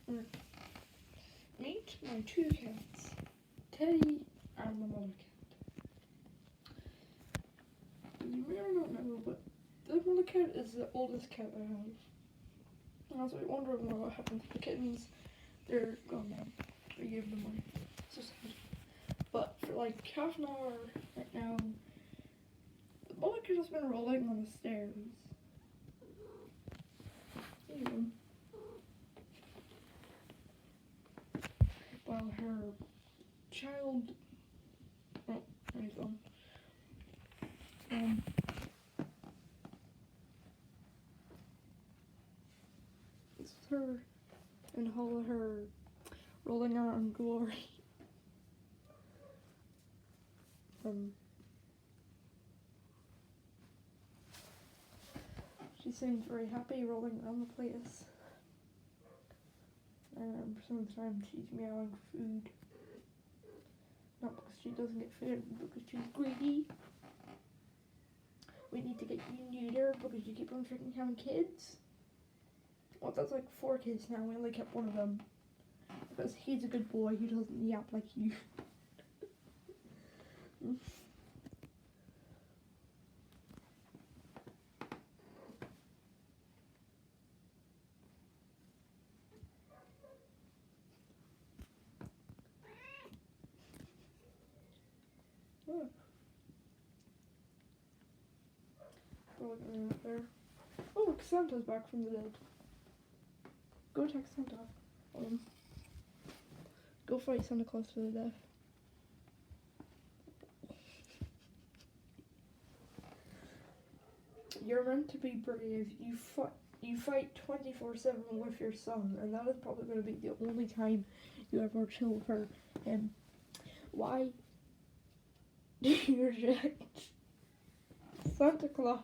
Meet my two cats, Teddy and the mother cat. You may or not know, but the mother cat is the oldest cat I have. And I was like wondering what happened to the kittens. They're gone now. I gave them away. So sad. But for like half an hour right now, the mother cat has been rolling on the stairs. Ew. While her child, oh, he's gone. This is her in all of her rolling around glory. She seems very happy rolling around the place. Some of the time she's meowing for food. Not because she doesn't get fed, but because she's greedy. We need to get you neutered because you keep on freaking having kids. Well, that's like 4 kids now. We only kept one of them. Because he's a good boy, he doesn't yap like you. Look. Out there. Oh, look, Santa's back from the dead. Go attack Santa. Go fight Santa Claus to the death. You're meant to be brave. You fight 24/7 with your son, and that is probably going to be the only time you ever chill for him. Why do you reject Santa Claus?